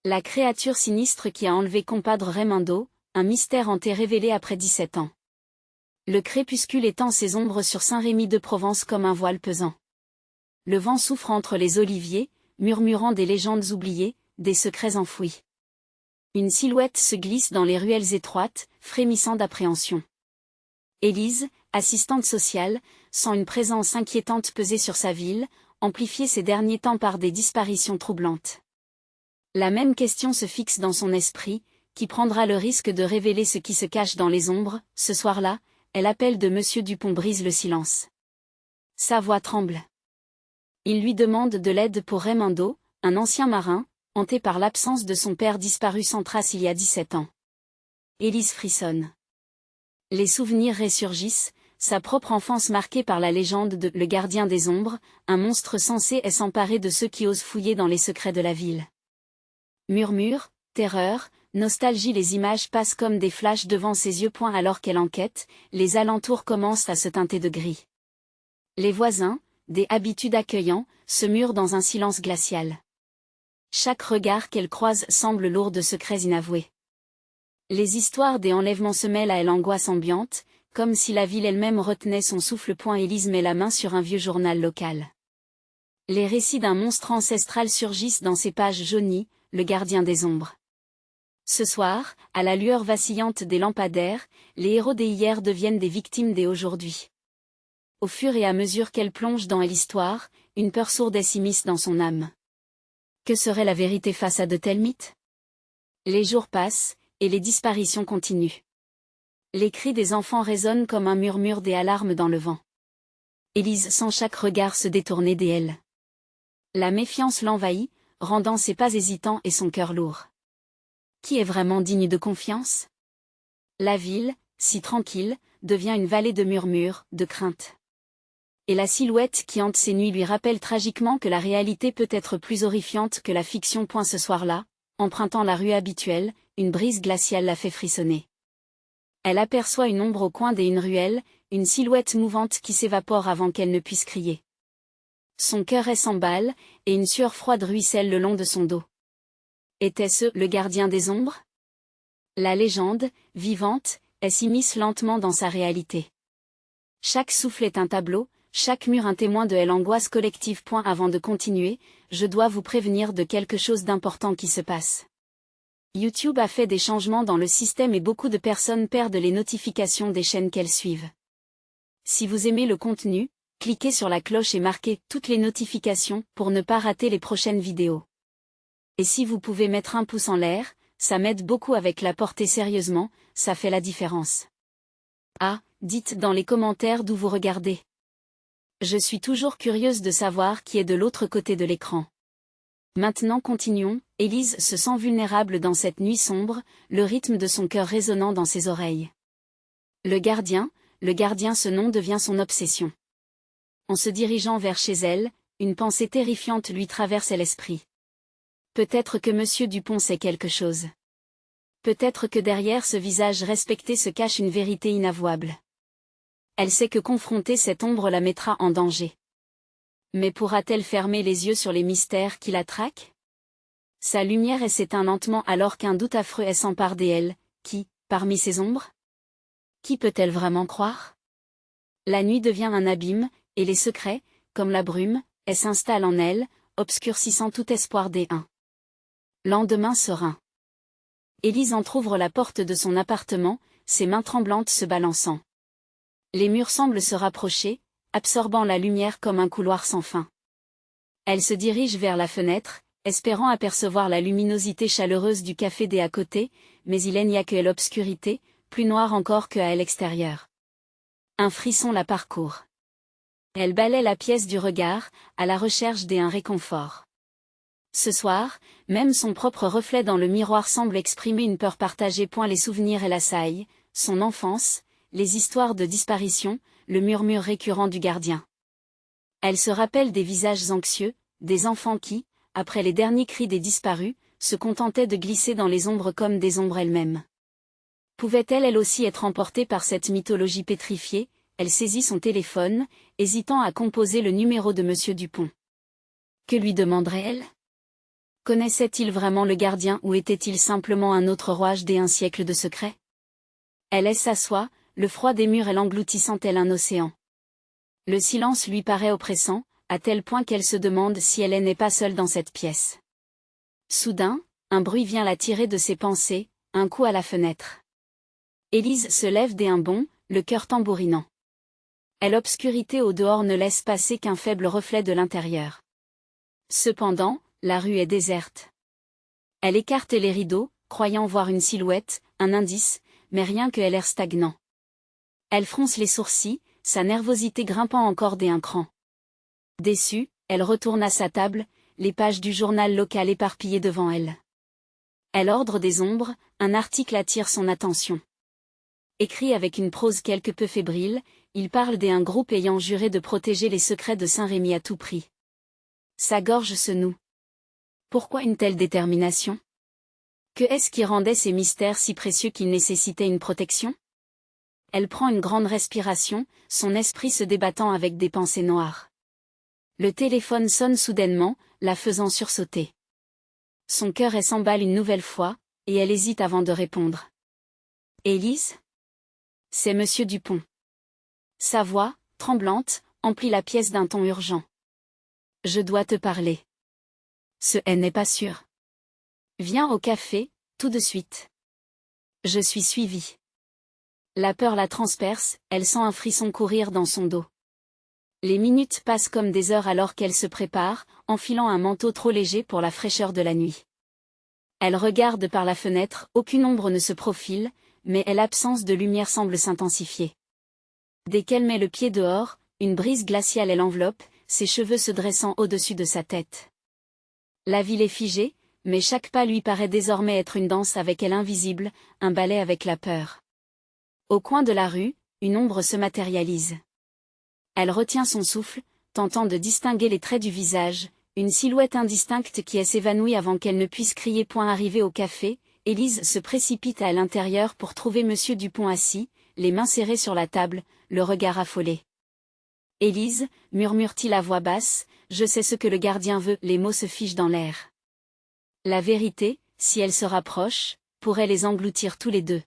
La créature sinistre qui a enlevé compadre Raimundo, un mystère hanté révélé après 17 ans. Le crépuscule étend ses ombres sur Saint-Rémy-de-Provence comme un voile pesant. Le vent souffre entre les oliviers, murmurant des légendes oubliées, des secrets enfouis. Une silhouette se glisse dans les ruelles étroites, frémissant d'appréhension. Élise, assistante sociale, sent une présence inquiétante peser sur sa ville, amplifiée ces derniers temps par des disparitions troublantes. La même question se fixe dans son esprit, qui prendra le risque de révéler ce qui se cache dans les ombres. Ce soir-là, l'appel de Monsieur Dupont brise le silence. Sa voix tremble. Il lui demande de l'aide pour Raimundo, un ancien marin, hanté par l'absence de son père disparu sans trace il y a 17 ans. Élise frissonne. Les souvenirs ressurgissent, sa propre enfance marquée par la légende de « Le gardien des ombres », un monstre censé s'emparer de ceux qui osent fouiller dans les secrets de la ville. Murmures, terreur, nostalgie, les images passent comme des flashs devant ses yeux. Alors qu'elle enquête, les alentours commencent à se teinter de gris. Les voisins, des habitudes accueillants, se murent dans un silence glacial. Chaque regard qu'elle croise semble lourd de secrets inavoués. Les histoires des enlèvements se mêlent à elle, angoisse ambiante, comme si la ville elle-même retenait son souffle. Élise met la main sur un vieux journal local. Les récits d'un monstre ancestral surgissent dans ses pages jaunies, le gardien des ombres. Ce soir, à la lueur vacillante des lampadaires, les héros des hier deviennent des victimes des aujourd'hui. Au fur et à mesure qu'elle plonge dans l'histoire, une peur sourde s'immisce dans son âme. Que serait la vérité face à de tels mythes? Les jours passent, et les disparitions continuent. Les cris des enfants résonnent comme un murmure des alarmes dans le vent. Élise sent chaque regard se détourner d'elle. La méfiance l'envahit, rendant ses pas hésitants et son cœur lourd. Qui est vraiment digne de confiance? La ville, si tranquille, devient une vallée de murmures, de craintes. Et la silhouette qui hante ses nuits lui rappelle tragiquement que la réalité peut être plus horrifiante que la fiction. Ce soir-là, empruntant la rue habituelle, une brise glaciale la fait frissonner. Elle aperçoit une ombre au coin d'une ruelle, une silhouette mouvante qui s'évapore avant qu'elle ne puisse crier. Son cœur s'emballe, et une sueur froide ruisselle le long de son dos. Était-ce le gardien des ombres? La légende, vivante, s'immisce lentement dans sa réalité. Chaque souffle est un tableau, chaque mur un témoin de l'angoisse collective. Avant de continuer, je dois vous prévenir de quelque chose d'important qui se passe. YouTube a fait des changements dans le système et beaucoup de personnes perdent les notifications des chaînes qu'elles suivent. Si vous aimez le contenu, cliquez sur la cloche et marquez toutes les notifications pour ne pas rater les prochaines vidéos. Et si vous pouvez mettre un pouce en l'air, ça m'aide beaucoup. Avec la portée sérieusement, ça fait la différence. Ah, dites dans les commentaires d'où vous regardez. Je suis toujours curieuse de savoir qui est de l'autre côté de l'écran. Maintenant continuons. Élise se sent vulnérable dans cette nuit sombre, le rythme de son cœur résonnant dans ses oreilles. Le gardien, ce nom devient son obsession. En se dirigeant vers chez elle, une pensée terrifiante lui traverse l'esprit. Peut-être que Monsieur Dupont sait quelque chose. Peut-être que derrière ce visage respecté se cache une vérité inavouable. Elle sait que confronter cette ombre la mettra en danger. Mais pourra-t-elle fermer les yeux sur les mystères qui la traquent? Sa lumière s'éteint lentement alors qu'un doute affreux s'empare d'elle. Qui, parmi ces ombres? Qui peut-elle vraiment croire? La nuit devient un abîme, et les secrets, comme la brume, s'installent en elle, obscurcissant tout espoir des uns. Lendemain serein. Élise entr'ouvre la porte de son appartement, ses mains tremblantes se balançant. Les murs semblent se rapprocher, absorbant la lumière comme un couloir sans fin. Elle se dirige vers la fenêtre, espérant apercevoir la luminosité chaleureuse du café des à côté, mais il n'y a que l'obscurité, plus noire encore qu'à l'extérieur. Un frisson la parcourt. Elle balaie la pièce du regard, à la recherche d'un réconfort. Ce soir, même son propre reflet dans le miroir semble exprimer une peur partagée. Les souvenirs l'assaillent, son enfance, les histoires de disparition, le murmure récurrent du gardien. Elle se rappelle des visages anxieux, des enfants qui, après les derniers cris des disparus, se contentaient de glisser dans les ombres comme des ombres elles-mêmes. Pouvait-elle elle aussi être emportée par cette mythologie pétrifiée? Elle saisit son téléphone, hésitant à composer le numéro de Monsieur Dupont. Que lui demanderait-elle? Connaissait-il vraiment le gardien ou était-il simplement un autre rouage d'un siècle de secrets? Elle laisse s'asseoir, le froid des murs l'engloutissant tel un océan. Le silence lui paraît oppressant, à tel point qu'elle se demande si elle n'est pas seule dans cette pièce. Soudain, un bruit vient la tirer de ses pensées, un coup à la fenêtre. Élise se lève d'un bond, le cœur tambourinant. L'obscurité au dehors ne laisse passer qu'un faible reflet de l'intérieur. Cependant, la rue est déserte. Elle écarte les rideaux, croyant voir une silhouette, un indice, mais rien que l'air stagnant. Elle fronce les sourcils, sa nervosité grimpant encore d'un cran. Déçue, elle retourne à sa table, les pages du journal local éparpillées devant elle. Elle ordre des ombres, un article attire son attention. Écrit avec une prose quelque peu fébrile, il parle d'un groupe ayant juré de protéger les secrets de Saint-Rémy à tout prix. Sa gorge se noue. Pourquoi une telle détermination? Que est-ce qui rendait ces mystères si précieux qu'ils nécessitaient une protection? Elle prend une grande respiration, son esprit se débattant avec des pensées noires. Le téléphone sonne soudainement, la faisant sursauter. Son cœur s'emballe une nouvelle fois, et elle hésite avant de répondre. Élise? C'est Monsieur Dupont. Sa voix, tremblante, emplit la pièce d'un ton urgent. Je dois te parler. Ce n'est pas sûr. Viens au café, tout de suite. Je suis suivie. La peur la transperce, elle sent un frisson courir dans son dos. Les minutes passent comme des heures alors qu'elle se prépare, enfilant un manteau trop léger pour la fraîcheur de la nuit. Elle regarde par la fenêtre, aucune ombre ne se profile, mais l'absence de lumière semble s'intensifier. Dès qu'elle met le pied dehors, une brise glaciale l'enveloppe, ses cheveux se dressant au-dessus de sa tête. La ville est figée, mais chaque pas lui paraît désormais être une danse avec elle invisible, un ballet avec la peur. Au coin de la rue, une ombre se matérialise. Elle retient son souffle, tentant de distinguer les traits du visage, une silhouette indistincte qui s'évanouit avant qu'elle ne puisse crier. Arrivée au café, Élise se précipite à l'intérieur pour trouver Monsieur Dupont assis, les mains serrées sur la table, le regard affolé. Élise, murmure-t-il à voix basse, je sais ce que le gardien veut, les mots se figent dans l'air. La vérité, si elle se rapproche, pourrait les engloutir tous les deux.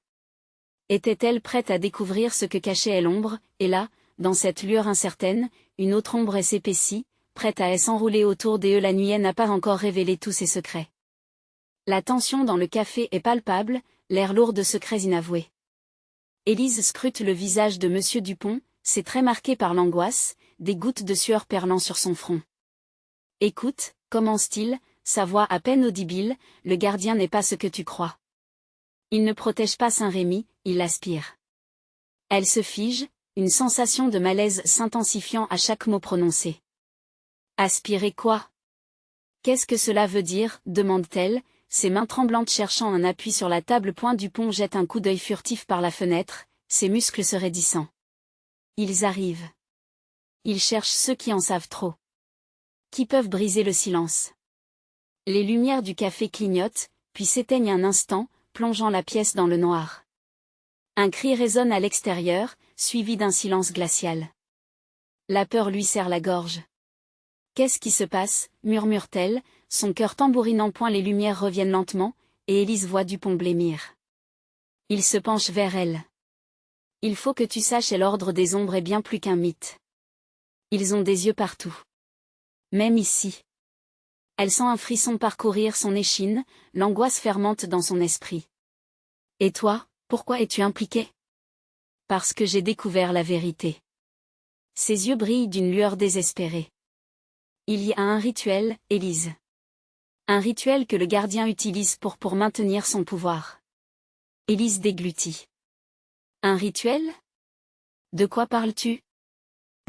Était-elle prête à découvrir ce que cachait l'ombre, et là, dans cette lueur incertaine, une autre ombre s'épaissit, prête à s'enrouler autour d'eux. La nuit n'a pas encore révélé tous ses secrets. La tension dans le café est palpable, l'air lourd de secrets inavoués. Élise scrute le visage de Monsieur Dupont, ses traits marqués par l'angoisse, des gouttes de sueur perlant sur son front. Écoute, commence-t-il, sa voix à peine audible, le gardien n'est pas ce que tu crois. Il ne protège pas Saint-Rémy, il l'aspire. Elle se fige, une sensation de malaise s'intensifiant à chaque mot prononcé. Aspirer quoi? Qu'est-ce que cela veut dire, demande-t-elle, ses mains tremblantes cherchant un appui sur la table. Dupont jette un coup d'œil furtif par la fenêtre, ses muscles se raidissant. Ils arrivent. Ils cherchent ceux qui en savent trop. Qui peuvent briser le silence. Les lumières du café clignotent, puis s'éteignent un instant, plongeant la pièce dans le noir. Un cri résonne à l'extérieur, suivi d'un silence glacial. La peur lui serre la gorge. Qu'est-ce qui se passe, murmure-t-elle, son cœur tambourinant. Les lumières reviennent lentement, et Élise voit Dupont blêmir. Il se penche vers elle. Il faut que tu saches, l'ordre des ombres est bien plus qu'un mythe. Ils ont des yeux partout. Même ici. Elle sent un frisson parcourir son échine, l'angoisse fermente dans son esprit. Et toi, pourquoi es-tu impliquée? Parce que j'ai découvert la vérité. Ses yeux brillent d'une lueur désespérée. Il y a un rituel, Élise. Un rituel que le gardien utilise pour maintenir son pouvoir. Élise déglutit. Un rituel? De quoi parles-tu?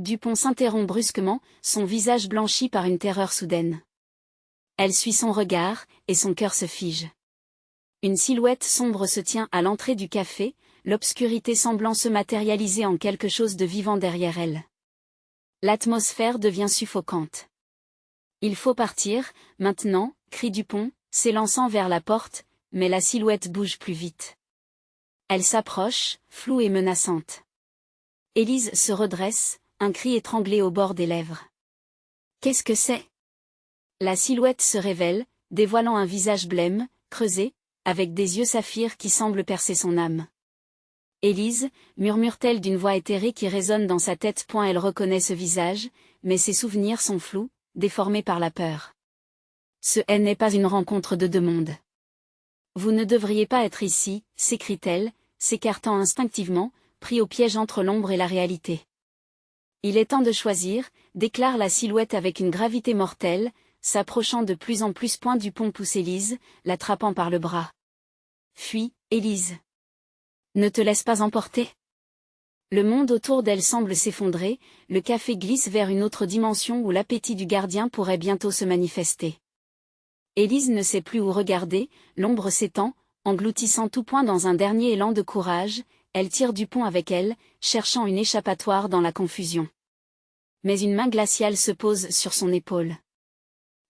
Dupont s'interrompt brusquement, son visage blanchi par une terreur soudaine. Elle suit son regard, et son cœur se fige. Une silhouette sombre se tient à l'entrée du café, l'obscurité semblant se matérialiser en quelque chose de vivant derrière elle. L'atmosphère devient suffocante. Il faut partir, maintenant, crie Dupont, s'élançant vers la porte, mais la silhouette bouge plus vite. Elle s'approche, floue et menaçante. Élise se redresse, un cri étranglé au bord des lèvres. Qu'est-ce que c'est? La silhouette se révèle, dévoilant un visage blême, creusé, avec des yeux saphirs qui semblent percer son âme. « Élise » murmure-t-elle d'une voix éthérée qui résonne dans sa tête. Elle reconnaît ce visage, mais ses souvenirs sont flous, déformés par la peur. Ce n'est pas une rencontre de deux mondes. Vous ne devriez pas être ici, s'écrie-t-elle, s'écartant instinctivement, pris au piège entre l'ombre et la réalité. Il est temps de choisir, déclare la silhouette avec une gravité mortelle, s'approchant de plus en plus. Dupont pousse Élise, l'attrapant par le bras. Fuis, Élise. Ne te laisse pas emporter. Le monde autour d'elle semble s'effondrer, le café glisse vers une autre dimension où l'appétit du gardien pourrait bientôt se manifester. Élise ne sait plus où regarder, l'ombre s'étend, engloutissant tout. Dans un dernier élan de courage, elle tire Dupont avec elle, cherchant une échappatoire dans la confusion. Mais une main glaciale se pose sur son épaule.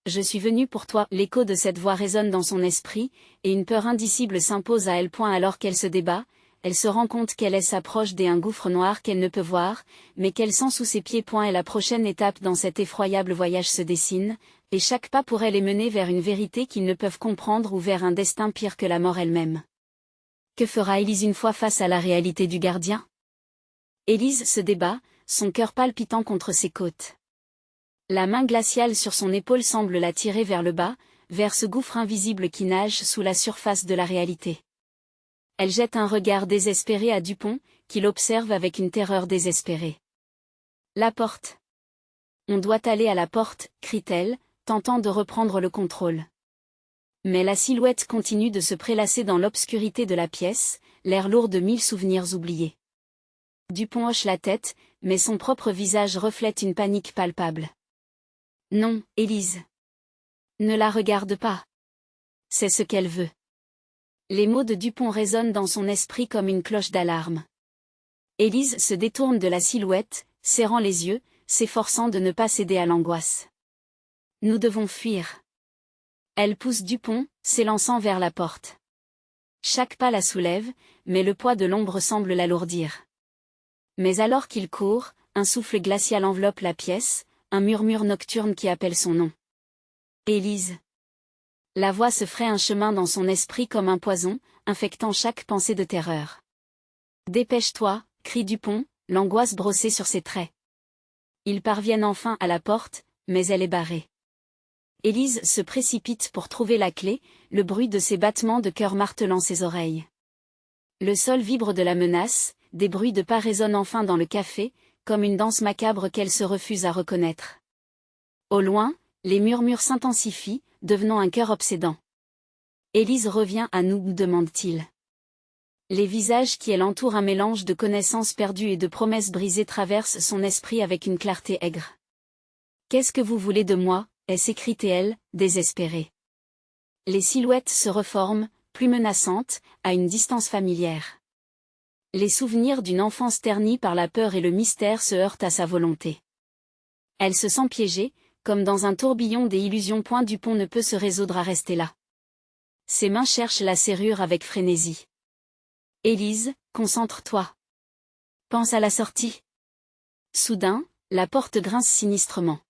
Je suis venue pour toi. L'écho de cette voix résonne dans son esprit, et une peur indicible s'impose à elle. Alors qu'elle se débat, elle se rend compte qu'elle s'approche d'un gouffre noir qu'elle ne peut voir, mais qu'elle sent sous ses pieds. Et la prochaine étape dans cet effroyable voyage se dessine, et chaque pas pourrait les mener vers une vérité qu'ils ne peuvent comprendre ou vers un destin pire que la mort elle-même. Que fera Élise une fois face à la réalité du gardien? Élise se débat, son cœur palpitant contre ses côtes. La main glaciale sur son épaule semble la tirer vers le bas, vers ce gouffre invisible qui nage sous la surface de la réalité. Elle jette un regard désespéré à Dupont, qui l'observe avec une terreur désespérée. La porte. On doit aller à la porte, crie-t-elle, tentant de reprendre le contrôle. Mais la silhouette continue de se prélasser dans l'obscurité de la pièce, l'air lourd de 1000 souvenirs oubliés. Dupont hoche la tête, mais son propre visage reflète une panique palpable. Non, Élise. Ne la regarde pas. C'est ce qu'elle veut. Les mots de Dupont résonnent dans son esprit comme une cloche d'alarme. Élise se détourne de la silhouette, serrant les yeux, s'efforçant de ne pas céder à l'angoisse. Nous devons fuir. Elle pousse Dupont, s'élançant vers la porte. Chaque pas la soulève, mais le poids de l'ombre semble l'alourdir. Mais alors qu'il court, un souffle glacial enveloppe la pièce, un murmure nocturne qui appelle son nom. Élise. La voix se fraye un chemin dans son esprit comme un poison, infectant chaque pensée de terreur. Dépêche-toi, crie Dupont, l'angoisse brossée sur ses traits. Ils parviennent enfin à la porte, mais elle est barrée. Élise se précipite pour trouver la clé, le bruit de ses battements de cœur martelant ses oreilles. Le sol vibre de la menace, des bruits de pas résonnent enfin dans le café, comme une danse macabre qu'elle se refuse à reconnaître. Au loin, les murmures s'intensifient, devenant un cœur obsédant. Élise revient à nous, demande-t-il. Les visages qui l'entourent, un mélange de connaissances perdues et de promesses brisées traversent son esprit avec une clarté aigre. Qu'est-ce que vous voulez de moi? S'écrie-t-elle, désespérée. Les silhouettes se reforment, plus menaçantes, à une distance familière. Les souvenirs d'une enfance ternie par la peur et le mystère se heurtent à sa volonté. Elle se sent piégée, comme dans un tourbillon des illusions. Dupont ne peut se résoudre à rester là. Ses mains cherchent la serrure avec frénésie. Élise, concentre-toi. Pense à la sortie. Soudain, la porte grince sinistrement.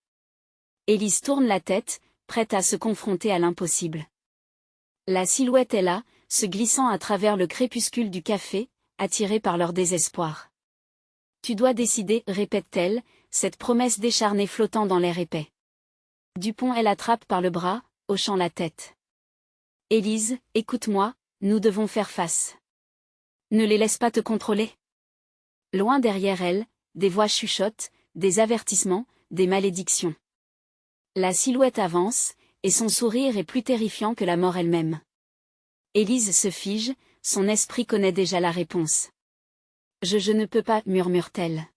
Élise tourne la tête, prête à se confronter à l'impossible. La silhouette est là, se glissant à travers le crépuscule du café, attirée par leur désespoir. Tu dois décider, répète-t-elle, cette promesse décharnée flottant dans l'air épais. Dupont l'attrape par le bras, hochant la tête. Élise, écoute-moi, nous devons faire face. Ne les laisse pas te contrôler. Loin derrière elle, des voix chuchotent, des avertissements, des malédictions. La silhouette avance, et son sourire est plus terrifiant que la mort elle-même. Élise se fige, son esprit connaît déjà la réponse. Je ne peux pas, murmure-t-elle.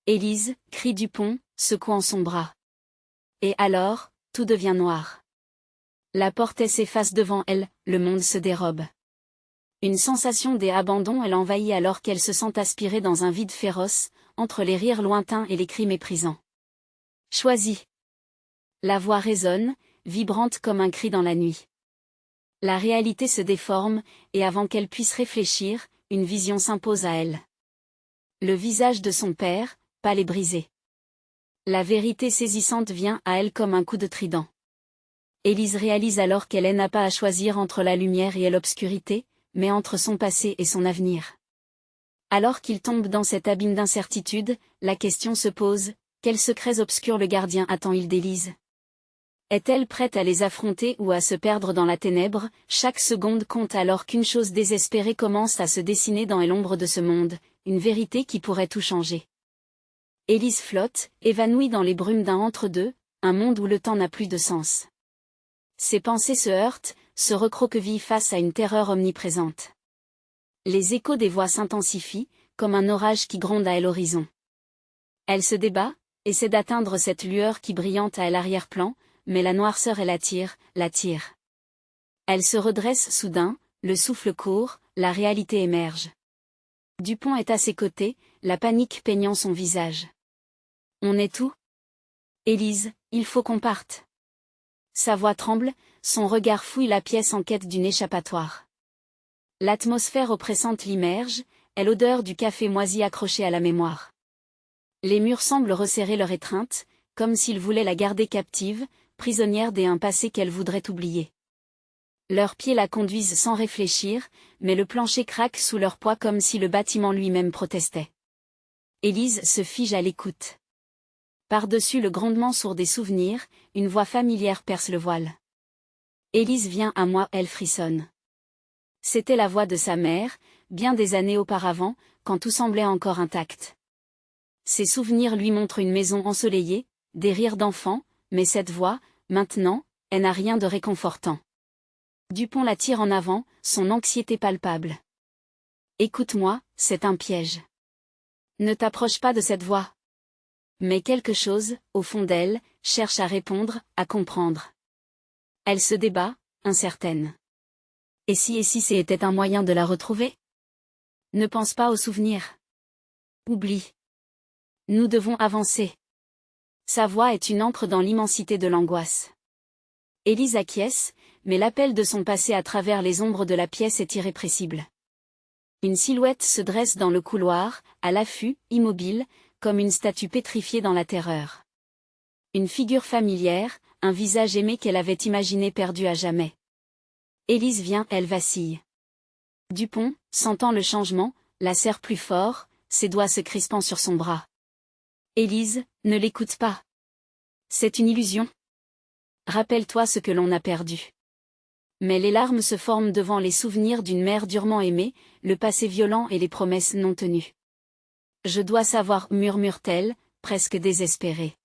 Élise, crie Dupont, secouant son bras. Et alors, tout devient noir. La porte s'efface devant elle, le monde se dérobe. Une sensation d'abandon l'envahit alors qu'elle se sent aspirée dans un vide féroce, entre les rires lointains et les cris méprisants. Choisis. La voix résonne, vibrante comme un cri dans la nuit. La réalité se déforme, et avant qu'elle puisse réfléchir, une vision s'impose à elle. Le visage de son père, pâle et brisé. La vérité saisissante vient à elle comme un coup de trident. Élise réalise alors qu'elle n'a pas à choisir entre la lumière et l'obscurité, mais entre son passé et son avenir. Alors qu'il tombe dans cet abîme d'incertitude, la question se pose, quels secrets obscurs le gardien attend-il d'Élise? Est-elle prête à les affronter ou à se perdre dans la ténèbre? Chaque seconde compte alors qu'une chose désespérée commence à se dessiner dans l'ombre de ce monde, une vérité qui pourrait tout changer. Élise flotte, évanouie dans les brumes d'un entre-deux, un monde où le temps n'a plus de sens. Ses pensées se heurtent, se recroquevillent face à une terreur omniprésente. Les échos des voix s'intensifient, comme un orage qui gronde à l'horizon. Elle se débat, essaie d'atteindre cette lueur qui brillante à l'arrière-plan, mais la noirceur l'attire. Elle se redresse soudain, le souffle court, la réalité émerge. Dupont est à ses côtés, la panique peignant son visage. On est où? Élise, il faut qu'on parte. Sa voix tremble, son regard fouille la pièce en quête d'une échappatoire. L'atmosphère oppressante l'immerge, est l'odeur du café moisi accroché à la mémoire. Les murs semblent resserrer leur étreinte, comme s'ils voulaient la garder captive, prisonnière d'un passé qu'elle voudrait oublier. Leurs pieds la conduisent sans réfléchir, mais le plancher craque sous leur poids comme si le bâtiment lui-même protestait. Élise se fige à l'écoute. Par-dessus le grondement sourd des souvenirs, une voix familière perce le voile. Élise vient à moi, elle frissonne. C'était la voix de sa mère, bien des années auparavant, quand tout semblait encore intact. Ses souvenirs lui montrent une maison ensoleillée, des rires d'enfants, mais cette voix, maintenant, elle n'a rien de réconfortant. Dupont la tire en avant, son anxiété palpable. Écoute-moi, c'est un piège. Ne t'approche pas de cette voix. Mais quelque chose, au fond d'elle, cherche à répondre, à comprendre. Elle se débat, incertaine. Et si c'était un moyen de la retrouver? Ne pense pas aux souvenirs. Oublie. Nous devons avancer. Sa voix est une encre dans l'immensité de l'angoisse. Élise acquiesce, mais l'appel de son passé à travers les ombres de la pièce est irrépressible. Une silhouette se dresse dans le couloir, à l'affût, immobile, comme une statue pétrifiée dans la terreur. Une figure familière, un visage aimé qu'elle avait imaginé perdu à jamais. Élise vient, elle vacille. Dupont, sentant le changement, la serre plus fort, ses doigts se crispant sur son bras. Élise, ne l'écoute pas. C'est une illusion. Rappelle-toi ce que l'on a perdu. Mais les larmes se forment devant les souvenirs d'une mère durement aimée, le passé violent et les promesses non tenues. Je dois savoir, murmure-t-elle, presque désespérée.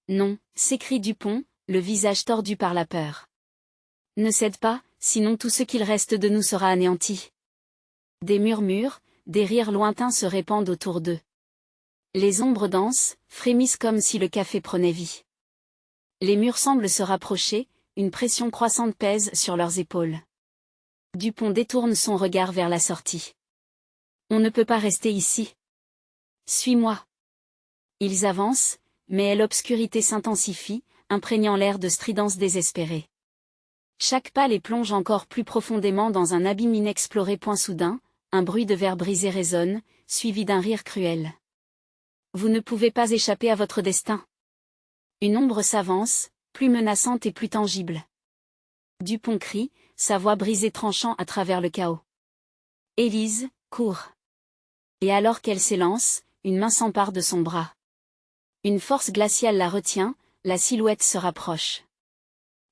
Non, s'écrie Dupont, le visage tordu par la peur. Ne cède pas, sinon tout ce qu'il reste de nous sera anéanti. Des murmures, des rires lointains se répandent autour d'eux. Les ombres dansent, frémissent comme si le café prenait vie. Les murs semblent se rapprocher, une pression croissante pèse sur leurs épaules. Dupont détourne son regard vers la sortie. On ne peut pas rester ici. Suis-moi. Ils avancent, mais l'obscurité s'intensifie, imprégnant l'air de stridence désespérée. Chaque pas les plonge encore plus profondément dans un abîme inexploré. Point soudain, un bruit de verre brisé résonne, suivi d'un rire cruel. Vous ne pouvez pas échapper à votre destin. Une ombre s'avance, plus menaçante et plus tangible. Dupont crie, sa voix brisée tranchant à travers le chaos. Élise, cours. Et alors qu'elle s'élance, une main s'empare de son bras. Une force glaciale la retient, la silhouette se rapproche.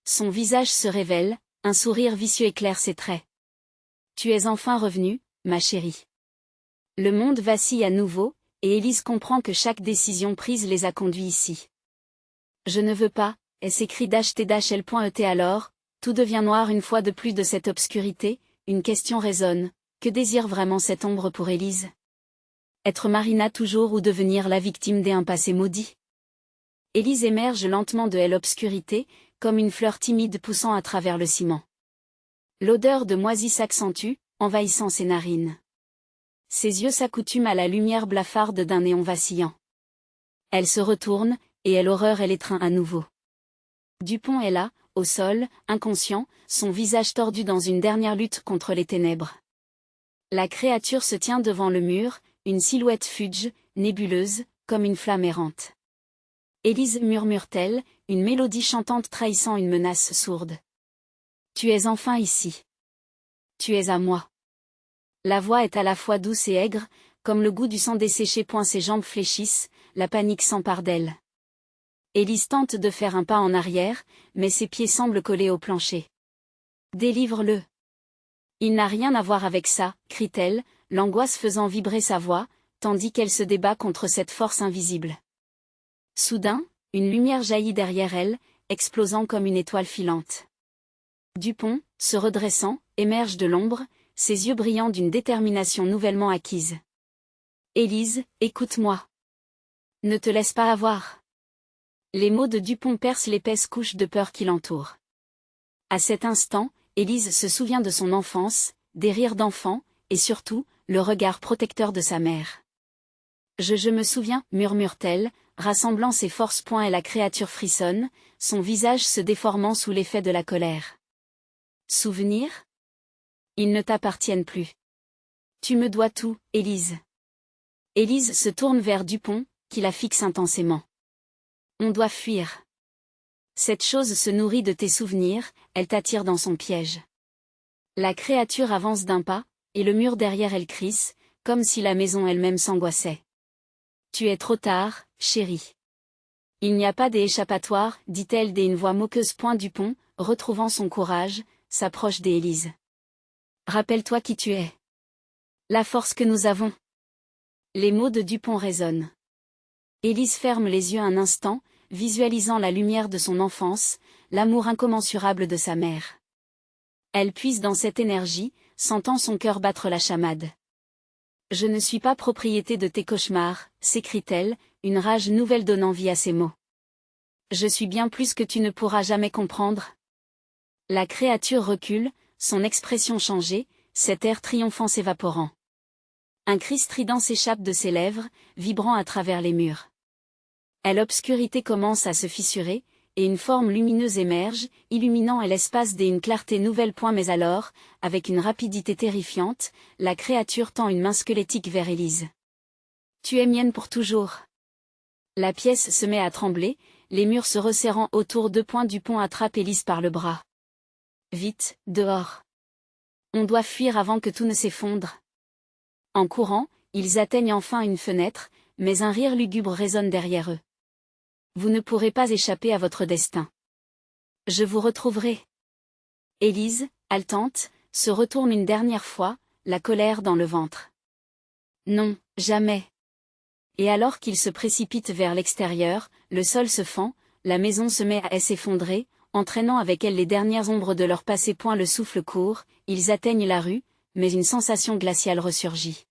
Son visage se révèle, un sourire vicieux éclaire ses traits. Tu es enfin revenue, ma chérie. Le monde vacille à nouveau, et Élise comprend que chaque décision prise les a conduits ici. Je ne veux pas, elle s'écrie d'HT. Alors, tout devient noir une fois de plus de cette obscurité, une question résonne, que désire vraiment cette ombre pour Élise? Être Marina toujours ou devenir la victime d'un passé maudit? Élise émerge lentement de l'obscurité, comme une fleur timide poussant à travers le ciment. L'odeur de moisi s'accentue, envahissant ses narines. Ses yeux s'accoutument à la lumière blafarde d'un néon vacillant. Elle se retourne, et l'horreur l'étreint à nouveau. Dupont est là, au sol, inconscient, son visage tordu dans une dernière lutte contre les ténèbres. La créature se tient devant le mur, une silhouette fuge, nébuleuse, comme une flamme errante. Élise, murmure-t-elle, une mélodie chantante trahissant une menace sourde. Tu es enfin ici. Tu es à moi. La voix est à la fois douce et aigre, comme le goût du sang desséché. Ses jambes fléchissent, la panique s'empare d'elle. Élise tente de faire un pas en arrière, mais ses pieds semblent collés au plancher. Délivre-le. Il n'a rien à voir avec ça, crie-t-elle, l'angoisse faisant vibrer sa voix, tandis qu'elle se débat contre cette force invisible. Soudain, une lumière jaillit derrière elle, explosant comme une étoile filante. Dupont, se redressant, émerge de l'ombre, ses yeux brillants d'une détermination nouvellement acquise. Élise, écoute-moi. Ne te laisse pas avoir. Les mots de Dupont percent l'épaisse couche de peur qui l'entoure. À cet instant, Élise se souvient de son enfance, des rires d'enfant, et surtout, le regard protecteur de sa mère. Je me souviens, murmure-t-elle, rassemblant ses forces. Et la créature frissonne, son visage se déformant sous l'effet de la colère. Souvenirs ? Ils ne t'appartiennent plus. Tu me dois tout, Élise. Élise se tourne vers Dupont, qui la fixe intensément. On doit fuir. Cette chose se nourrit de tes souvenirs, elle t'attire dans son piège. La créature avance d'un pas, et le mur derrière elle crisse, comme si la maison elle-même s'angoissait. Tu es trop tard, chérie. Il n'y a pas d'échappatoire, dit-elle d'une voix moqueuse. Dupont, retrouvant son courage, s'approche d'Élise. Rappelle-toi qui tu es. La force que nous avons. Les mots de Dupont résonnent. Élise ferme les yeux un instant, visualisant la lumière de son enfance, l'amour incommensurable de sa mère. Elle puise dans cette énergie, sentant son cœur battre la chamade. Je ne suis pas propriété de tes cauchemars, s'écrie-t-elle, une rage nouvelle donnant vie à ses mots. Je suis bien plus que tu ne pourras jamais comprendre. La créature recule, son expression changée, cet air triomphant s'évaporant. Un cri strident s'échappe de ses lèvres, vibrant à travers les murs. L'obscurité commence à se fissurer, et une forme lumineuse émerge, illuminant l'espace d'une clarté nouvelle. Mais alors, avec une rapidité terrifiante, la créature tend une main squelettique vers Élise. Tu es mienne pour toujours. La pièce se met à trembler, les murs se resserrant autour de Dupont attrape Élise par le bras. Vite, dehors. On doit fuir avant que tout ne s'effondre. En courant, ils atteignent enfin une fenêtre, mais un rire lugubre résonne derrière eux. Vous ne pourrez pas échapper à votre destin. Je vous retrouverai. Élise, haletante, se retourne une dernière fois, la colère dans le ventre. Non, jamais. Et alors qu'ils se précipitent vers l'extérieur, le sol se fend, la maison se met à s'effondrer, entraînant avec elle les dernières ombres de leur passé. Le souffle court, ils atteignent la rue, mais une sensation glaciale ressurgit.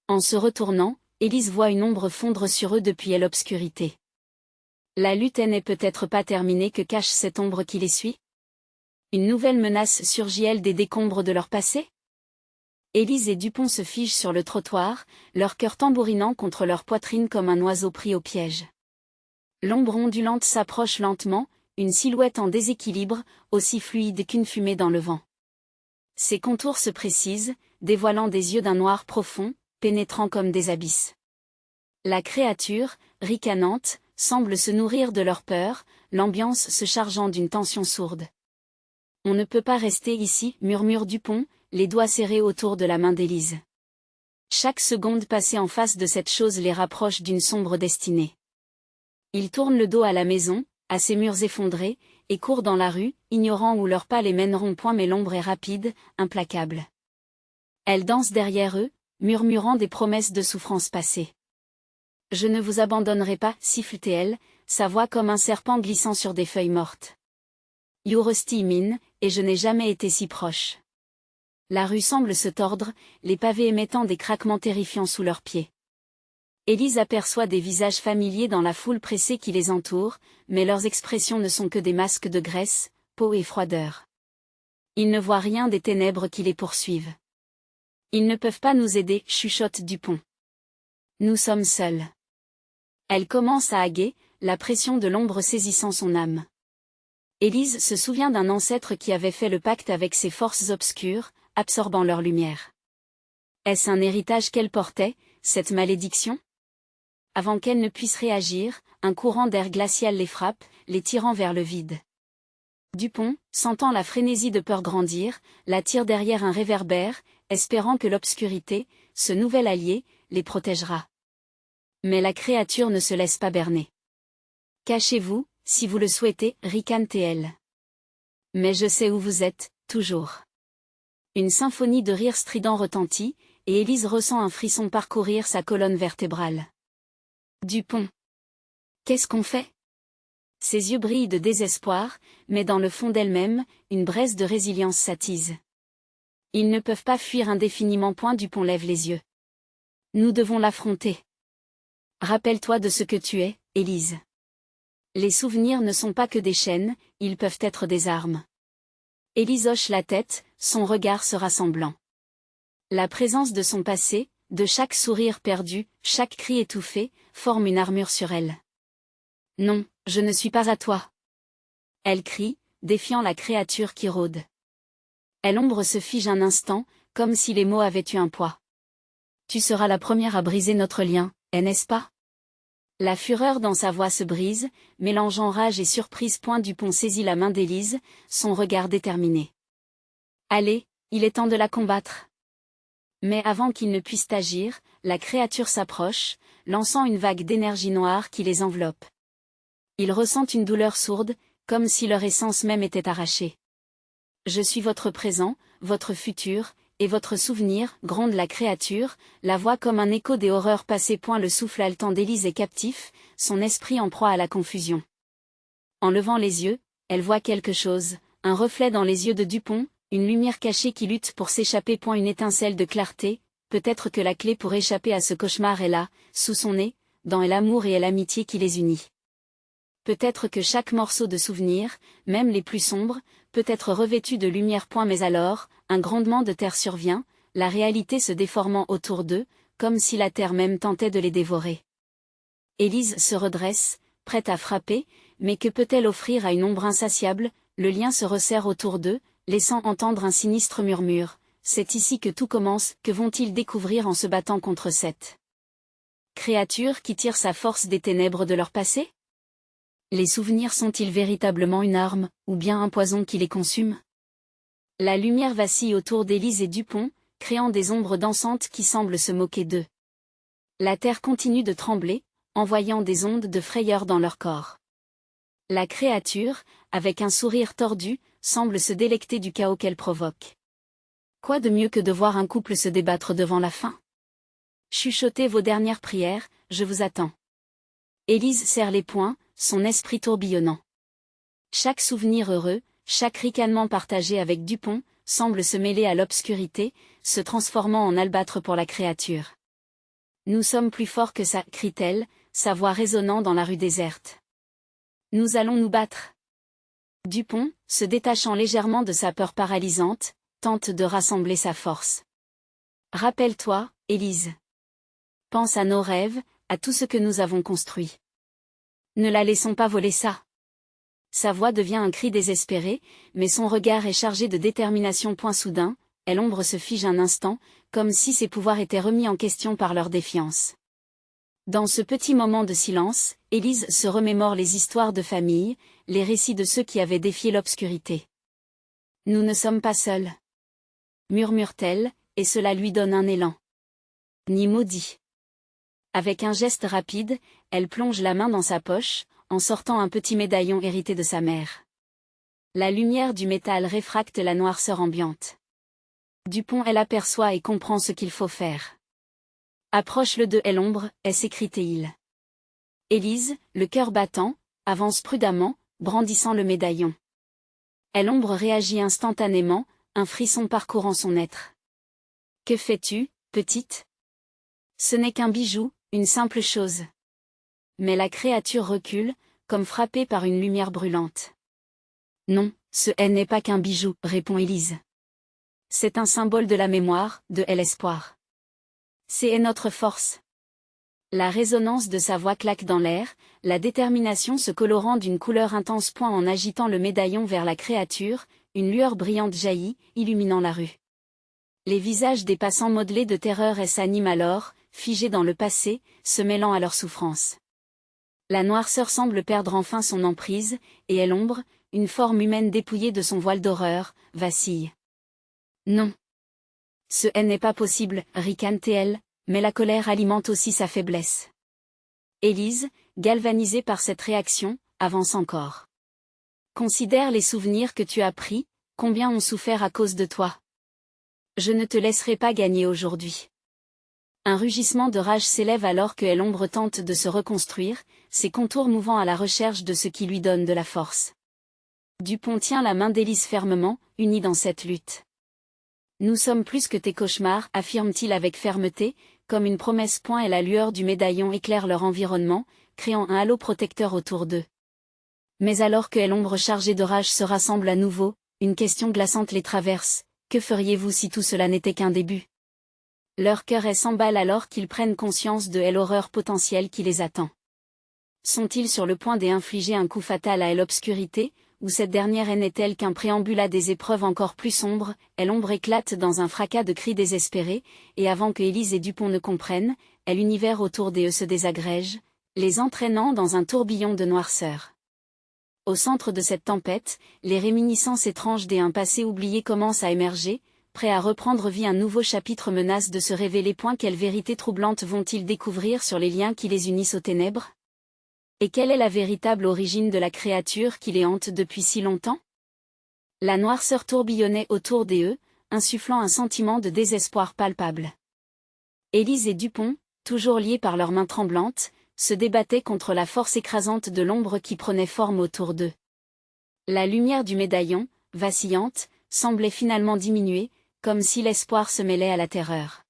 En se retournant, Élise voit une ombre fondre sur eux depuis l'obscurité. La lutte n'est peut-être pas terminée. Que cache cette ombre qui les suit? Une nouvelle menace surgit-elle des décombres de leur passé? Élise et Dupont se figent sur le trottoir, leur cœur tambourinant contre leur poitrine comme un oiseau pris au piège. L'ombre ondulante s'approche lentement, une silhouette en déséquilibre, aussi fluide qu'une fumée dans le vent. Ses contours se précisent, dévoilant des yeux d'un noir profond, pénétrant comme des abysses. La créature, ricanante, semble se nourrir de leur peur, l'ambiance se chargeant d'une tension sourde. On ne peut pas rester ici, murmure Dupont, les doigts serrés autour de la main d'Élise. Chaque seconde passée en face de cette chose les rapproche d'une sombre destinée. Ils tournent le dos à la maison, à ses murs effondrés, et courent dans la rue, ignorant où leurs pas les mèneront. Mais l'ombre est rapide, implacable. Elle danse derrière eux, murmurant des promesses de souffrance passée. Je ne vous abandonnerai pas, siffle-t-elle, sa voix comme un serpent glissant sur des feuilles mortes. You resti mine, et je n'ai jamais été si proche. La rue semble se tordre, les pavés émettant des craquements terrifiants sous leurs pieds. Élise aperçoit des visages familiers dans la foule pressée qui les entoure, mais leurs expressions ne sont que des masques de graisse, peau et froideur. Ils ne voient rien des ténèbres qui les poursuivent. Ils ne peuvent pas nous aider, chuchote Dupont. Nous sommes seuls. Elle commence à haguer, la pression de l'ombre saisissant son âme. Élise se souvient d'un ancêtre qui avait fait le pacte avec ces forces obscures, absorbant leur lumière. Est-ce un héritage qu'elle portait, cette malédiction? Avant qu'elle ne puisse réagir, un courant d'air glacial les frappe, les tirant vers le vide. Dupont, sentant la frénésie de peur grandir, la tire derrière un réverbère, espérant que l'obscurité, ce nouvel allié, les protégera. Mais la créature ne se laisse pas berner. Cachez-vous, si vous le souhaitez, ricane-t-elle. Mais je sais où vous êtes, toujours. Une symphonie de rires stridents retentit, et Élise ressent un frisson parcourir sa colonne vertébrale. Dupont. Qu'est-ce qu'on fait? Ses yeux brillent de désespoir, mais dans le fond d'elle-même, une braise de résilience s'attise. Ils ne peuvent pas fuir indéfiniment. Dupont lève les yeux. Nous devons l'affronter. Rappelle-toi de ce que tu es, Élise. Les souvenirs ne sont pas que des chaînes, ils peuvent être des armes. Élise hoche la tête, son regard se rassemblant. La présence de son passé, de chaque sourire perdu, chaque cri étouffé, forme une armure sur elle. Non, je ne suis pas à toi. Elle crie, défiant la créature qui rôde. L'ombre se fige un instant, comme si les mots avaient eu un poids. Tu seras la première à briser notre lien, n'est-ce pas? La fureur dans sa voix se brise, mélangeant rage et surprise. Dupont saisit la main d'Élise, son regard déterminé. Allez, il est temps de la combattre. Mais avant qu'il ne puisse agir, la créature s'approche, lançant une vague d'énergie noire qui les enveloppe. Ils ressentent une douleur sourde, comme si leur essence même était arrachée. Je suis votre présent, votre futur, et votre souvenir, gronde la créature, la voix comme un écho des horreurs passées. Le souffle haletant d'Élise est captif, son esprit en proie à la confusion. En levant les yeux, elle voit quelque chose, un reflet dans les yeux de Dupont, une lumière cachée qui lutte pour s'échapper. Une étincelle de clarté, peut-être que la clé pour échapper à ce cauchemar est là, sous son nez, dans l'amour et l'amitié qui les unit. Peut-être que chaque morceau de souvenir, même les plus sombres, peut être revêtu de lumière. Mais alors, un grondement de terre survient, la réalité se déformant autour d'eux, comme si la terre même tentait de les dévorer. Élise se redresse, prête à frapper, mais que peut-elle offrir à une ombre insatiable? Le lien se resserre autour d'eux, laissant entendre un sinistre murmure. C'est ici que tout commence. Que vont-ils découvrir en se battant contre cette créature qui tire sa force des ténèbres de leur passé? Les souvenirs sont-ils véritablement une arme, ou bien un poison qui les consume? La lumière vacille autour d'Élise et Dupont, créant des ombres dansantes qui semblent se moquer d'eux. La terre continue de trembler, envoyant des ondes de frayeur dans leur corps. La créature, avec un sourire tordu, semble se délecter du chaos qu'elle provoque. Quoi de mieux que de voir un couple se débattre devant la faim? Chuchotez vos dernières prières, je vous attends. Élise serre les poings, son esprit tourbillonnant. Chaque souvenir heureux, chaque ricanement partagé avec Dupont, semble se mêler à l'obscurité, se transformant en albâtre pour la créature. Nous sommes plus forts que ça, crie-t-elle, sa voix résonnant dans la rue déserte. Nous allons nous battre. Dupont, se détachant légèrement de sa peur paralysante, tente de rassembler sa force. Rappelle-toi, Élise. Pense à nos rêves, à tout ce que nous avons construit. Ne la laissons pas voler ça. Sa voix devient un cri désespéré, mais son regard est chargé de détermination. Soudain, l'ombre se fige un instant, comme si ses pouvoirs étaient remis en question par leur défiance. Dans ce petit moment de silence, Élise se remémore les histoires de famille, les récits de ceux qui avaient défié l'obscurité. Nous ne sommes pas seuls. Murmure-t-elle, et cela lui donne un élan. Ni maudit. Avec un geste rapide, elle plonge la main dans sa poche, en sortant un petit médaillon hérité de sa mère. La lumière du métal réfracte la noirceur ambiante. Dupont l'aperçoit et comprend ce qu'il faut faire. Approche-le de l'ombre, s'écrie-t-il. Élise, le cœur battant, avance prudemment, brandissant le médaillon. L'ombre réagit instantanément, un frisson parcourant son être. Que fais-tu, petite? Ce n'est qu'un bijou, une simple chose. Mais la créature recule, comme frappée par une lumière brûlante. Non, ce n'est pas qu'un bijou, répond Élise. C'est un symbole de la mémoire, de l'espoir. C'est notre force. La résonance de sa voix claque dans l'air, la détermination se colorant d'une couleur intense. En agitant le médaillon vers la créature, une lueur brillante jaillit, illuminant la rue. Les visages des passants modelés de terreur s'animent alors, figés dans le passé, se mêlant à leur souffrance. La noirceur semble perdre enfin son emprise, et elle l'ombre, une forme humaine dépouillée de son voile d'horreur, vacille. Non. Ce n'est pas possible, ricane-t-elle, mais la colère alimente aussi sa faiblesse. Élise, galvanisée par cette réaction, avance encore. Considère les souvenirs que tu as pris, combien ont souffert à cause de toi. Je ne te laisserai pas gagner aujourd'hui. Un rugissement de rage s'élève alors que l'ombre tente de se reconstruire, ses contours mouvant à la recherche de ce qui lui donne de la force. Dupont tient la main d'Élise fermement, unie dans cette lutte. Nous sommes plus que tes cauchemars, affirme-t-il avec fermeté, comme une promesse. Et la lueur du médaillon éclaire leur environnement, créant un halo protecteur autour d'eux. Mais alors que l'ombre chargée de rage se rassemble à nouveau, une question glaçante les traverse. Que feriez-vous si tout cela n'était qu'un début? Leur cœur s'emballe alors qu'ils prennent conscience de l'horreur potentielle qui les attend. Sont-ils sur le point d'infliger un coup fatal à l'obscurité, ou cette dernière n'est-elle qu'un préambule à des épreuves encore plus sombres? L'ombre éclate dans un fracas de cris désespérés, et avant que Élise et Dupont ne comprennent, l'univers autour d'eux se désagrège, les entraînant dans un tourbillon de noirceur. Au centre de cette tempête, les réminiscences étranges d'un passé oublié commencent à émerger, prêts à reprendre vie. Un nouveau chapitre menace de se révéler. Quelle vérité troublante vont-ils découvrir sur les liens qui les unissent aux ténèbres? Et quelle est la véritable origine de la créature qui les hante depuis si longtemps? La noirceur tourbillonnait autour d'eux, insufflant un sentiment de désespoir palpable. Élise et Dupont, toujours liés par leurs mains tremblantes, se débattaient contre la force écrasante de l'ombre qui prenait forme autour d'eux. La lumière du médaillon, vacillante, semblait finalement diminuer, comme si l'espoir se mêlait à la terreur.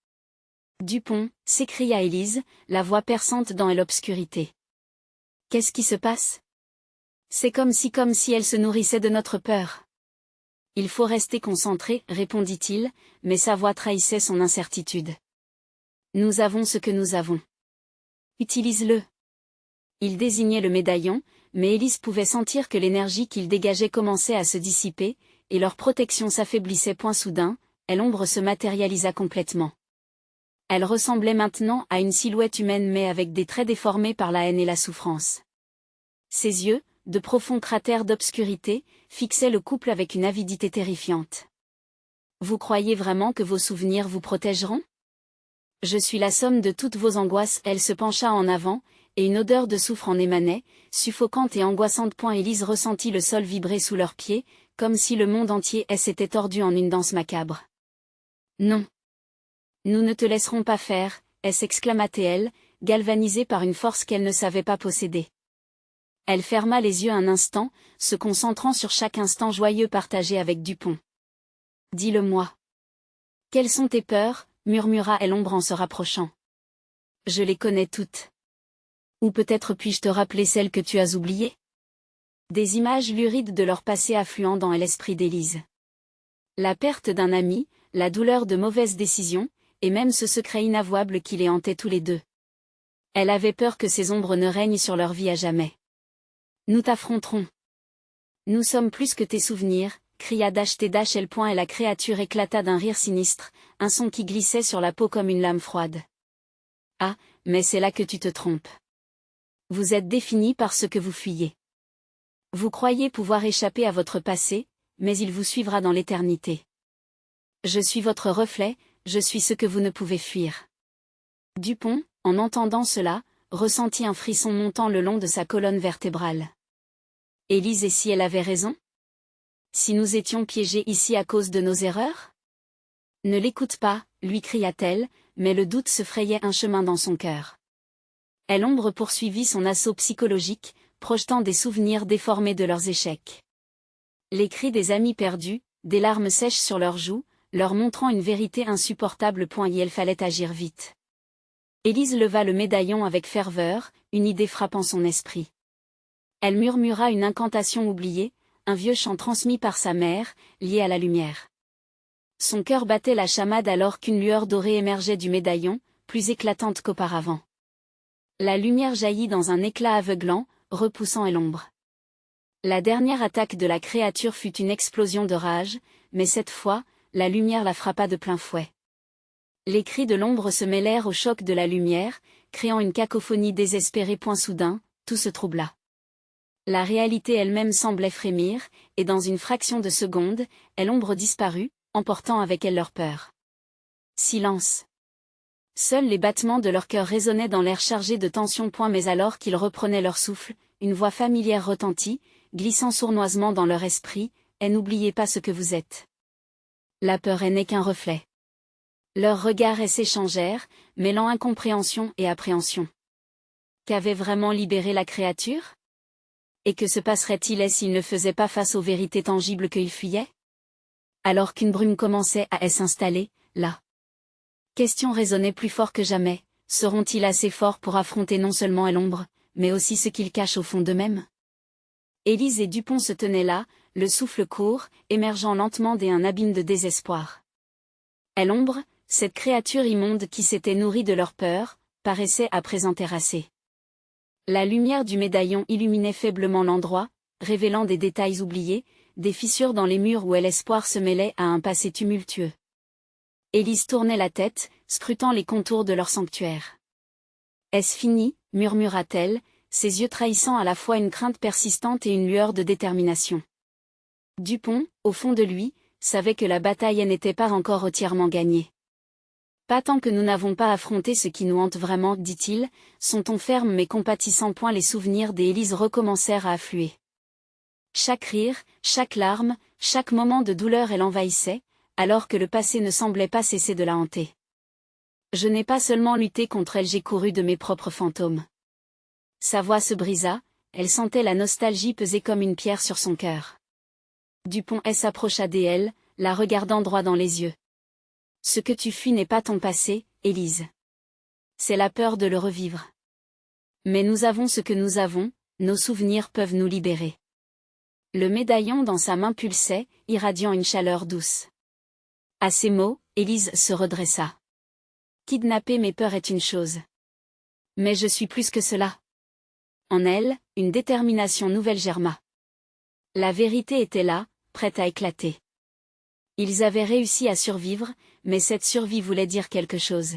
Dupont, s'écria Élise, la voix perçante dans l'obscurité. Qu'est-ce qui se passe? C'est comme si elle se nourrissait de notre peur. Il faut rester concentré, répondit-il, mais sa voix trahissait son incertitude. Nous avons ce que nous avons. Utilise-le. Il désignait le médaillon, mais Élise pouvait sentir que l'énergie qu'il dégageait commençait à se dissiper, et leur protection s'affaiblissait. Soudain, l'ombre se matérialisa complètement. Elle ressemblait maintenant à une silhouette humaine mais avec des traits déformés par la haine et la souffrance. Ses yeux, de profonds cratères d'obscurité, fixaient le couple avec une avidité terrifiante. Vous croyez vraiment que vos souvenirs vous protégeront? Je suis la somme de toutes vos angoisses. Elle se pencha en avant, et une odeur de soufre en émanait, suffocante et angoissante. Élise ressentit le sol vibrer sous leurs pieds, comme si le monde entier s'était tordu en une danse macabre. Non. Nous ne te laisserons pas faire, s'exclama-t-elle, galvanisée par une force qu'elle ne savait pas posséder. Elle ferma les yeux un instant, se concentrant sur chaque instant joyeux partagé avec Dupont. Dis-le-moi. Quelles sont tes peurs? Murmura l'ombre en se rapprochant. Je les connais toutes. Ou peut-être puis-je te rappeler celles que tu as oubliées? Des images lurides de leur passé affluant dans l'esprit d'Élise. La perte d'un ami, la douleur de mauvaises décisions, et même ce secret inavouable qui les hantait tous les deux. Elle avait peur que ces ombres ne règnent sur leur vie à jamais. Nous t'affronterons. Nous sommes plus que tes souvenirs, cria Dash-T-Dash-L. Et la créature éclata d'un rire sinistre, un son qui glissait sur la peau comme une lame froide. Ah, mais c'est là que tu te trompes. Vous êtes définis par ce que vous fuyez. Vous croyez pouvoir échapper à votre passé, mais il vous suivra dans l'éternité. Je suis votre reflet, je suis ce que vous ne pouvez fuir. Dupont, en entendant cela, ressentit un frisson montant le long de sa colonne vertébrale. Élise, et si elle avait raison? Si nous étions piégés ici à cause de nos erreurs? Ne l'écoute pas, lui cria-t-elle, mais le doute se frayait un chemin dans son cœur. L'ombre poursuivit son assaut psychologique, projetant des souvenirs déformés de leurs échecs. Les cris des amis perdus, des larmes sèches sur leurs joues, leur montrant une vérité insupportable. Il fallait agir vite. Élise leva le médaillon avec ferveur, une idée frappant son esprit. Elle murmura une incantation oubliée, un vieux chant transmis par sa mère, lié à la lumière. Son cœur battait la chamade alors qu'une lueur dorée émergeait du médaillon, plus éclatante qu'auparavant. La lumière jaillit dans un éclat aveuglant, repoussant l'ombre. La dernière attaque de la créature fut une explosion de rage, mais cette fois, la lumière la frappa de plein fouet. Les cris de l'ombre se mêlèrent au choc de la lumière, créant une cacophonie désespérée. Soudain, tout se troubla. La réalité elle-même semblait frémir, et dans une fraction de seconde, l'ombre disparut, emportant avec elle leur peur. Silence. Seuls les battements de leur cœur résonnaient dans l'air chargé de tension. Mais alors qu'ils reprenaient leur souffle, une voix familière retentit, glissant sournoisement dans leur esprit, « N'oubliez pas ce que vous êtes. » La peur n'est qu'un reflet. Leurs regards s'échangèrent, mêlant incompréhension et appréhension. Qu'avait vraiment libéré la créature? Et que se passerait-il s'il ne faisait pas face aux vérités tangibles qu'il fuyait? Alors qu'une brume commençait à s'installer, là. Question résonnait plus fort que jamais, seront-ils assez forts pour affronter non seulement l'ombre, mais aussi ce qu'ils cachent au fond d'eux-mêmes? Élise et Dupont se tenaient là, le souffle court, émergeant lentement d'un abîme de désespoir. L'ombre, cette créature immonde qui s'était nourrie de leur peur, paraissait à présent terrassée. La lumière du médaillon illuminait faiblement l'endroit, révélant des détails oubliés, des fissures dans les murs où l'espoir se mêlait à un passé tumultueux. Élise tournait la tête, scrutant les contours de leur sanctuaire. « Est-ce fini ?» murmura-t-elle, ses yeux trahissant à la fois une crainte persistante et une lueur de détermination. Dupont, au fond de lui, savait que la bataille n'était pas encore entièrement gagnée. « Pas tant que nous n'avons pas affronté ce qui nous hante vraiment, dit-il, son ton ferme mais compatissant. Les souvenirs d'Élise recommencèrent à affluer. Chaque rire, chaque larme, chaque moment de douleur l'envahissait, alors que le passé ne semblait pas cesser de la hanter. Je n'ai pas seulement lutté contre elle, j'ai couru de mes propres fantômes. Sa voix se brisa, elle sentait la nostalgie peser comme une pierre sur son cœur. Dupont s'approcha d'elle, la regardant droit dans les yeux. Ce que tu fuis n'est pas ton passé, Élise. C'est la peur de le revivre. Mais nous avons ce que nous avons, nos souvenirs peuvent nous libérer. Le médaillon dans sa main pulsait, irradiant une chaleur douce. À ces mots, Élise se redressa. Kidnapper mes peurs est une chose. Mais je suis plus que cela. En elle, une détermination nouvelle germa. La vérité était là, prête à éclater. Ils avaient réussi à survivre, mais cette survie voulait dire quelque chose.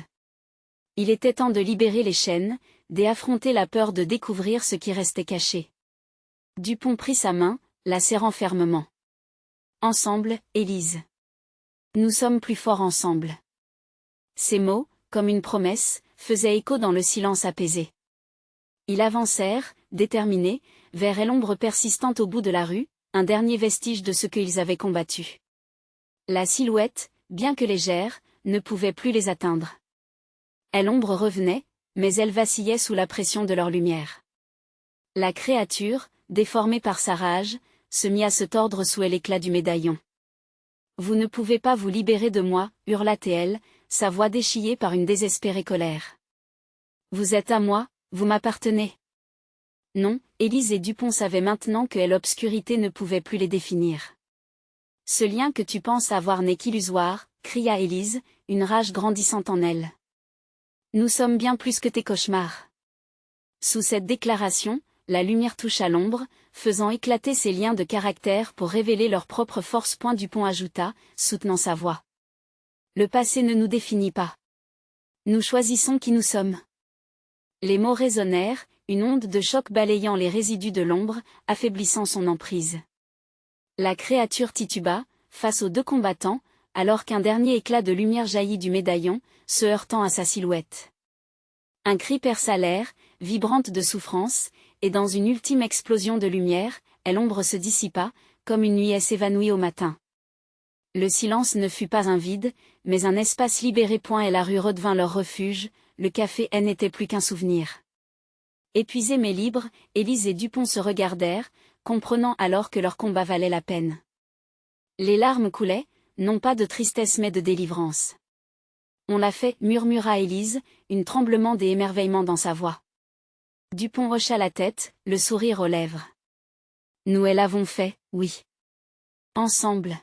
Il était temps de libérer les chaînes, d'affronter la peur de découvrir ce qui restait caché. Dupont prit sa main, la serrant fermement. Ensemble, Élise. Nous sommes plus forts ensemble. Ces mots, comme une promesse, faisaient écho dans le silence apaisé. Ils avancèrent, déterminés, vers l'ombre persistante au bout de la rue, un dernier vestige de ce qu'ils avaient combattu. La silhouette, bien que légère, ne pouvait plus les atteindre. L'ombre revenait, mais elle vacillait sous la pression de leur lumière. La créature, déformée par sa rage, se mit à se tordre sous l'éclat du médaillon. « Vous ne pouvez pas vous libérer de moi, » hurla-t-elle, sa voix déchirée par une désespérée colère. « Vous êtes à moi, vous m'appartenez. » Non, Élise et Dupont savaient maintenant que l'obscurité ne pouvait plus les définir. « Ce lien que tu penses avoir n'est qu'illusoire, » cria Élise, une rage grandissante en elle. « Nous sommes bien plus que tes cauchemars. » Sous cette déclaration, la lumière toucha l'ombre, faisant éclater ses liens de caractère pour révéler leur propre force. Dupont ajouta, soutenant sa voix. Le passé ne nous définit pas. Nous choisissons qui nous sommes. Les mots résonnèrent, une onde de choc balayant les résidus de l'ombre, affaiblissant son emprise. La créature tituba, face aux deux combattants, alors qu'un dernier éclat de lumière jaillit du médaillon, se heurtant à sa silhouette. Un cri perça l'air, vibrante de souffrance, et dans une ultime explosion de lumière, l'ombre se dissipa, comme une nuit s'évanouit au matin. Le silence ne fut pas un vide, mais un espace libéré. Et la rue redevint leur refuge, le café n'était plus qu'un souvenir. Épuisés mais libres, Élise et Dupont se regardèrent, comprenant alors que leur combat valait la peine. Les larmes coulaient, non pas de tristesse mais de délivrance. « On l'a fait, » murmura Élise, un tremblement d'émerveillement dans sa voix. Dupont hocha la tête, le sourire aux lèvres. « Nous l'avons fait, oui. Ensemble. »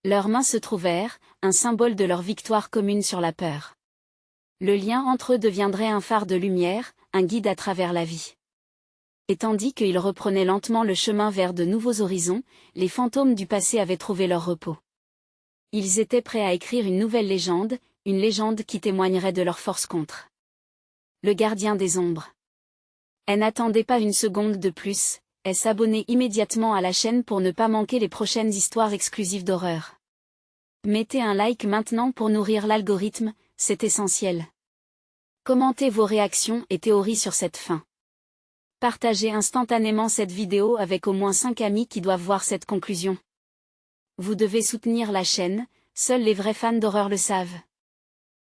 Leurs mains se trouvèrent, un symbole de leur victoire commune sur la peur. Le lien entre eux deviendrait un phare de lumière, un guide à travers la vie. Et tandis qu'ils reprenaient lentement le chemin vers de nouveaux horizons, les fantômes du passé avaient trouvé leur repos. Ils étaient prêts à écrire une nouvelle légende, une légende qui témoignerait de leur force contre le gardien des ombres. Et n'attendez pas une seconde de plus, et s'abonner immédiatement à la chaîne pour ne pas manquer les prochaines histoires exclusives d'horreur. Mettez un like maintenant pour nourrir l'algorithme, c'est essentiel. Commentez vos réactions et théories sur cette fin. Partagez instantanément cette vidéo avec au moins 5 amis qui doivent voir cette conclusion. Vous devez soutenir la chaîne, seuls les vrais fans d'horreur le savent.